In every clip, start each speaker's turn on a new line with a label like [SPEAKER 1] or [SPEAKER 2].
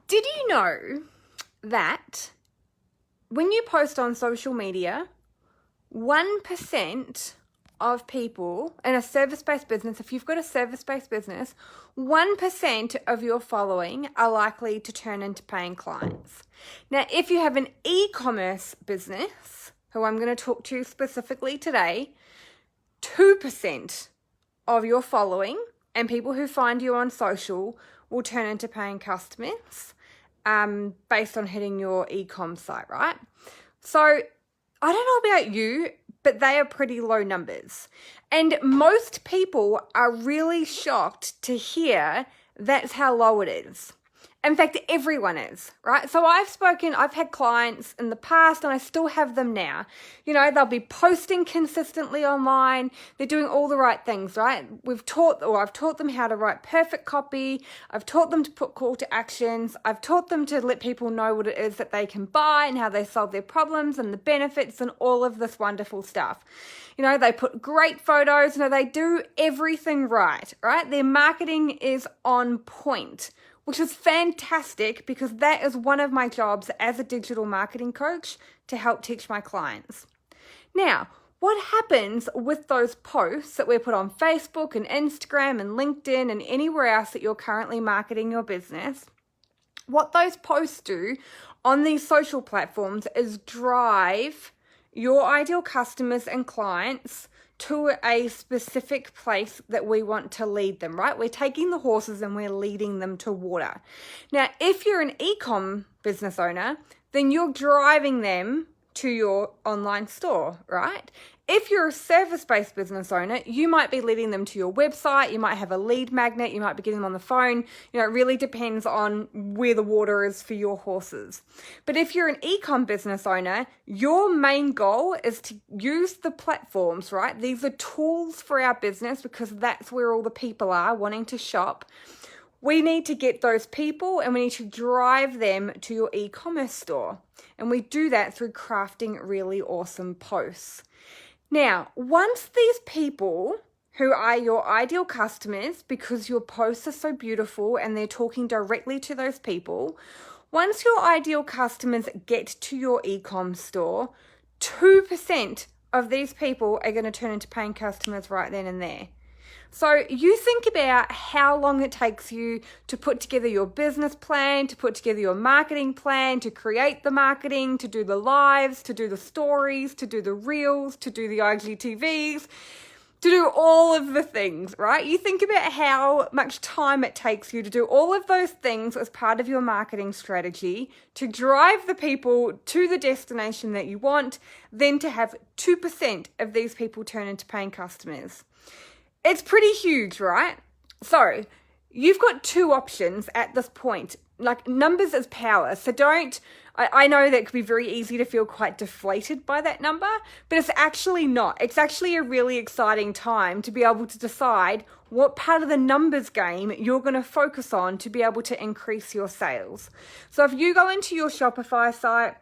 [SPEAKER 1] Did you know that when you post on social media, 1% of people in a service-based business, if you've got a service-based business, 1% of your following are likely to turn into paying clients. Now, if you have an e-commerce business, who I'm going to talk to specifically today, 2% of your following and people who find you on social will turn into paying customers based on hitting your e-com site, right? So I don't know about you, but they are pretty low numbers. And most people are really shocked to hear that's how low it is. In fact, everyone is, right? So I've had clients in the past and I still have them now. You know, they'll be posting consistently online. They're doing all the right things, right? I've taught them how to write perfect copy. I've taught them to put call to actions. I've taught them to let people know what it is that they can buy and how they solve their problems and the benefits and all of this wonderful stuff. You know, they put great photos. You know, they do everything right? Their marketing is on point, which is fantastic because that is one of my jobs as a digital marketing coach to help teach my clients. Now, what happens with those posts that we put on Facebook and Instagram and LinkedIn and anywhere else that you're currently marketing your business? What those posts do on these social platforms is drive your ideal customers and clients to a specific place that we want to lead them, right? We're taking the horses and we're leading them to water. Now, if you're an e-com business owner, then you're driving them to your online store, right? If you're a service-based business owner, you might be leading them to your website, you might have a lead magnet, you might be getting them on the phone. You know, it really depends on where the water is for your horses. But if you're an e-com business owner, your main goal is to use the platforms, right? These are tools for our business because that's where all the people are wanting to shop. We need to get those people and we need to drive them to your e-commerce store. And we do that through crafting really awesome posts. Now, once these people who are your ideal customers, because your posts are so beautiful and they're talking directly to those people, once your ideal customers get to your e-com store, 2% of these people are going to turn into paying customers right then and there. So you think about how long it takes you to put together your business plan, to put together your marketing plan, to create the marketing, to do the lives, to do the stories, to do the reels, to do the IGTVs, to do all of the things, right? You think about how much time it takes you to do all of those things as part of your marketing strategy to drive the people to the destination that you want, then to have 2% of these people turn into paying customers. It's pretty huge, right? So you've got two options at this point. Like, numbers is power. So I know that it could be very easy to feel quite deflated by that number, but it's actually not. It's actually a really exciting time to be able to decide what part of the numbers game you're going to focus on to be able to increase your sales. So if you go into your Shopify site,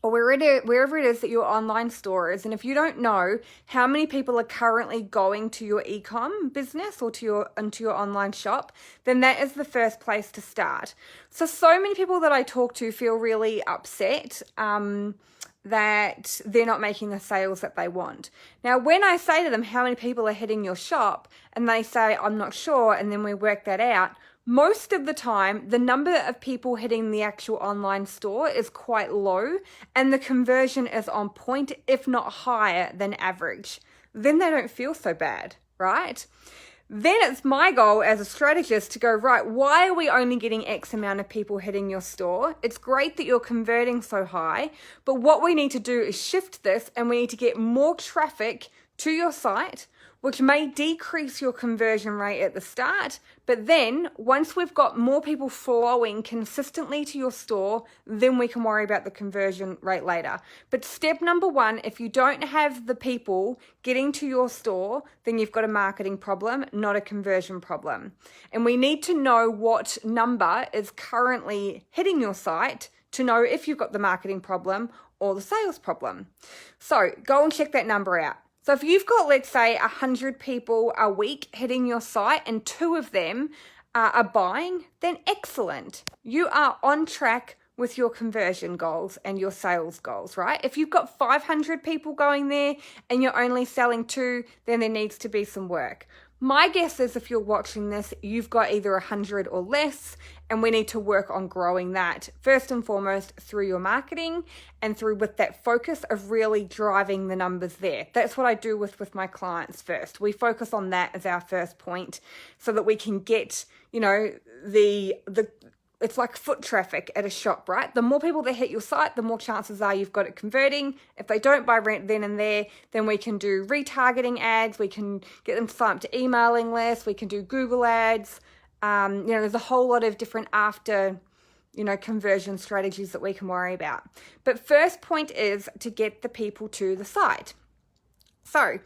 [SPEAKER 1] or wherever it is that your online store is, and if you don't know how many people are currently going to your e-com business or into your online shop, then that is the first place to start. So many people that I talk to feel really upset that they're not making the sales that they want. Now, when I say to them how many people are hitting your shop, and they say, I'm not sure, and then we work that out, most of the time, the number of people hitting the actual online store is quite low and the conversion is on point, if not higher than average. Then they don't feel so bad, right? Then it's my goal as a strategist to go, right, why are we only getting X amount of people hitting your store? It's great that you're converting so high, but what we need to do is shift this and we need to get more traffic to your site, which may decrease your conversion rate at the start. But then once we've got more people flowing consistently to your store, then we can worry about the conversion rate later. But step number one, if you don't have the people getting to your store, then you've got a marketing problem, not a conversion problem. And we need to know what number is currently hitting your site to know if you've got the marketing problem or the sales problem. So go and check that number out. So if you've got, let's say, 100 people a week hitting your site and 2 of them are buying, then excellent. You are on track with your conversion goals and your sales goals, right? If you've got 500 people going there and you're only selling 2, then there needs to be some work. My guess is if you're watching this, you've got either 100 or less, and we need to work on growing that first and foremost through your marketing and through with that focus of really driving the numbers there. That's what I do with my clients first. We focus on that as our first point so that we can get, it's like foot traffic at a shop, right? The more people that hit your site, the more chances are you've got it converting. If they don't buy rent then and there, then we can do retargeting ads. We can get them to sign up to emailing lists. We can do Google ads. There's a whole lot of different conversion strategies that we can worry about. But first point is to get the people to the site. So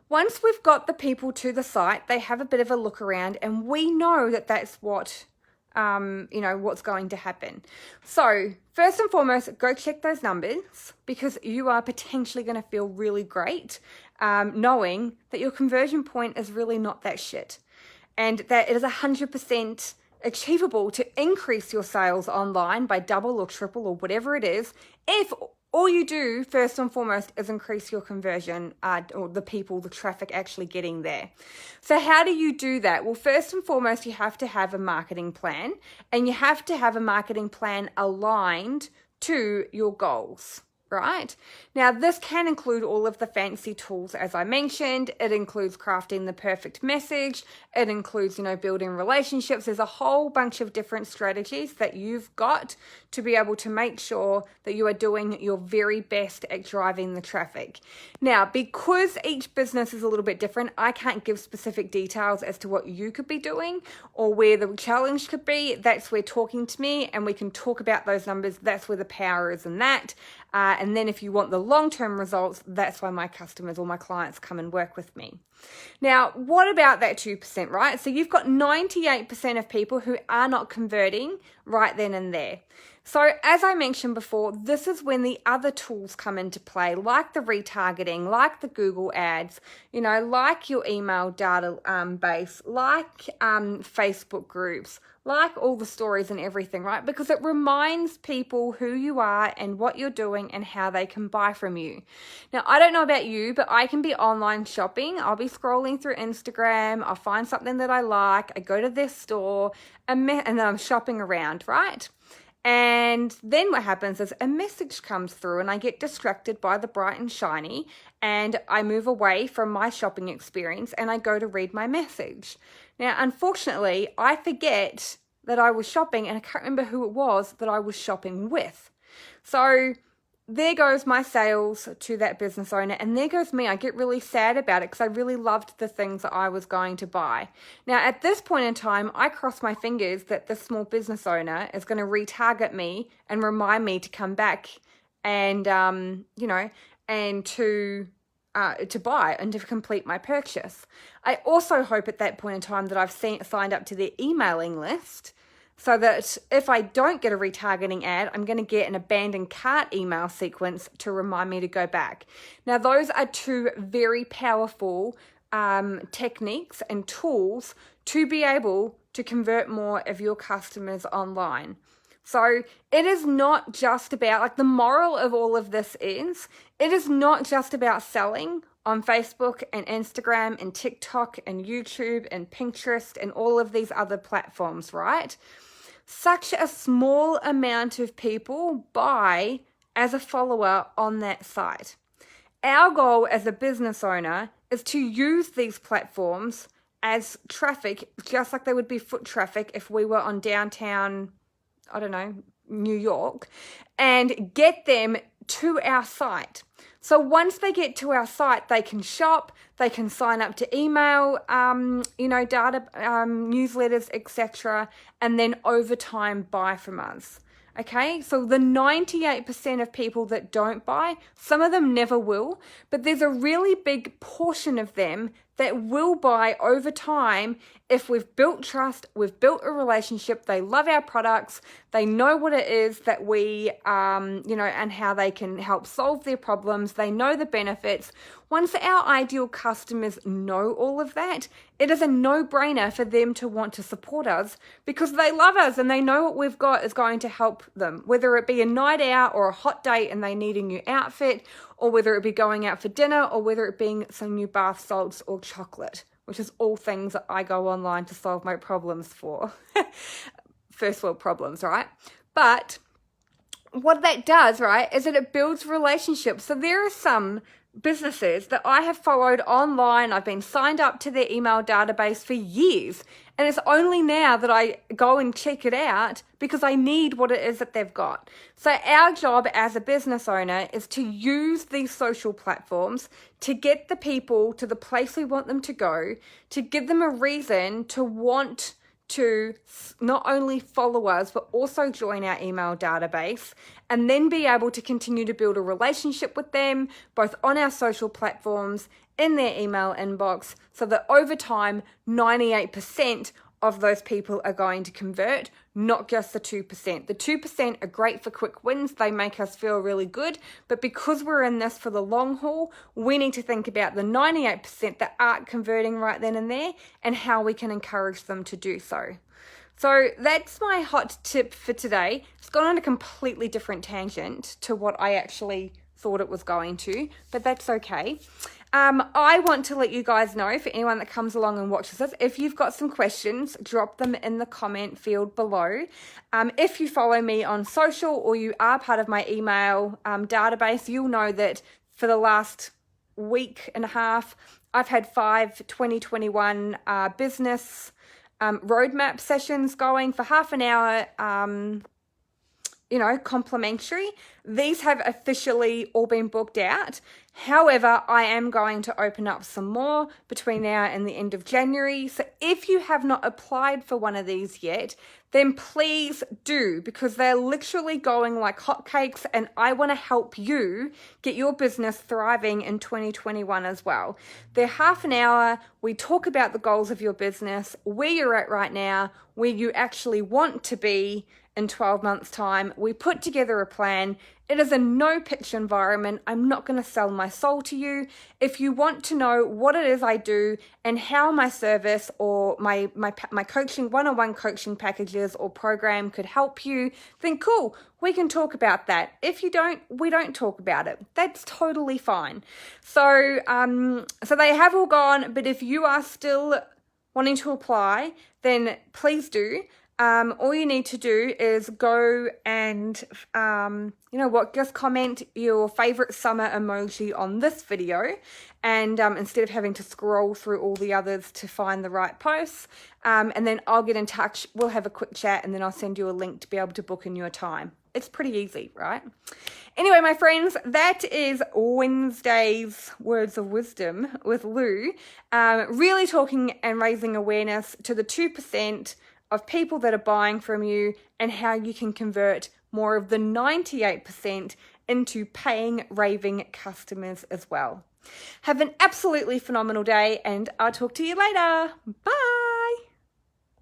[SPEAKER 1] once we've got the people to the site, they have a bit of a look around, and we know that that's what what's going to happen. So first and foremost, go check those numbers, because you are potentially going to feel really great knowing that your conversion point is really not that shit, and that it is 100% achievable to increase your sales online by double or triple or whatever it is, if all you do first and foremost is increase your conversion or the traffic actually getting there. So how do you do that? Well, first and foremost, you have to have a marketing plan, and you have to have a marketing plan aligned to your goals. Right? Now, this can include all of the fancy tools, as I mentioned. It includes crafting the perfect message. It includes, building relationships. There's a whole bunch of different strategies that you've got to be able to make sure that you are doing your very best at driving the traffic. Now, because each business is a little bit different, I can't give specific details as to what you could be doing or where the challenge could be. That's where talking to me and we can talk about those numbers. That's where the power is in that. And then if you want the long-term results, that's why my customers or my clients come and work with me. Now, what about that 2%, right? So you've got 98% of people who are not converting right then and there. So as I mentioned before, this is when the other tools come into play, like the retargeting, like the Google ads, like your email database, like Facebook groups, like all the stories and everything, right? Because it reminds people who you are and what you're doing and how they can buy from you. Now, I don't know about you, but I can be online shopping. I'll be scrolling through Instagram. I'll find something that I like. I go to their store and then I'm shopping around, right? And then what happens is a message comes through and I get distracted by the bright and shiny, and I move away from my shopping experience and I go to read my message. Now, unfortunately, I forget that I was shopping and I can't remember who it was that I was shopping with. So there goes my sales to that business owner, and there goes me. I get really sad about it because I really loved the things that I was going to buy. Now, at this point in time, I cross my fingers that the small business owner is going to retarget me and remind me to come back and, and to buy and to complete my purchase. I also hope at that point in time that I've signed up to their emailing list, so that if I don't get a retargeting ad, I'm going to get an abandoned cart email sequence to remind me to go back. Now, those are two very powerful techniques and tools to be able to convert more of your customers online. So it is not just about, the moral of all of this is, it is not just about selling on Facebook and Instagram and TikTok and YouTube and Pinterest and all of these other platforms, right? Such a small amount of people buy as a follower on that site. Our goal as a business owner is to use these platforms as traffic, just like they would be foot traffic if we were on downtown, New York, and get them to our site. So once they get to our site, they can shop, they can sign up to email, data, newsletters, etc., and then over time buy from us. Okay, so the 98% of people that don't buy, some of them never will, but there's a really big portion of them that will buy over time if we've built trust, we've built a relationship, they love our products, they know what it is that we, and how they can help solve their problems, they know the benefits, Once our ideal customers know all of that, it is a no-brainer for them to want to support us because they love us and they know what we've got is going to help them, whether it be a night out or a hot date and they need a new outfit, or whether it be going out for dinner, or whether it being some new bath salts or chocolate, which is all things that I go online to solve my problems for. First world problems, right? But what that does, right, is that it builds relationships. So there are some businesses that I have followed online. I've been signed up to their email database for years. And it's only now that I go and check it out because I need what it is that they've got. So our job as a business owner is to use these social platforms to get the people to the place we want them to go, to give them a reason to want to not only follow us, but also join our email database, and then be able to continue to build a relationship with them, both on our social platforms, in their email inbox, so that over time, 98% of those people are going to convert, not just the 2%. The 2% are great for quick wins. They make us feel really good. But because we're in this for the long haul, we need to think about the 98% that aren't converting right then and there and how we can encourage them to do so. So that's my hot tip for today. It's gone on a completely different tangent to what I actually thought it was going to, but that's okay. I want to let you guys know, for anyone that comes along and watches this, if you've got some questions, drop them in the comment field below. If you follow me on social or you are part of my email database, you'll know that for the last week and a half, I've had 5 2021 business roadmap sessions going for half an hour, complimentary. These have officially all been booked out. However, I am going to open up some more between now and the end of January. So if you have not applied for one of these yet, then please do, because they're literally going like hotcakes, and I want to help you get your business thriving in 2021 as well. They're half an hour. We talk about the goals of your business, where you're at right now, where you actually want to be in 12 months' time. We put together a plan. It is a no-pitch environment. I'm not going to sell my soul to you. If you want to know what it is I do and how my service or my coaching, one-on-one coaching packages or program could help you, then cool, we can talk about that. If you don't, we don't talk about it. That's totally fine. So they have all gone, but if you are still wanting to apply, then please do. All you need to do is go and, just comment your favorite summer emoji on this video. And instead of having to scroll through all the others to find the right posts, and then I'll get in touch. We'll have a quick chat and then I'll send you a link to be able to book in your time. It's pretty easy, right? Anyway, my friends, that is Wednesday's Words of Wisdom with Lou. Really talking and raising awareness to the 2% of people that are buying from you and how you can convert more of the 98% into paying, raving customers as well. Have an absolutely phenomenal day, and I'll talk to you later. Bye.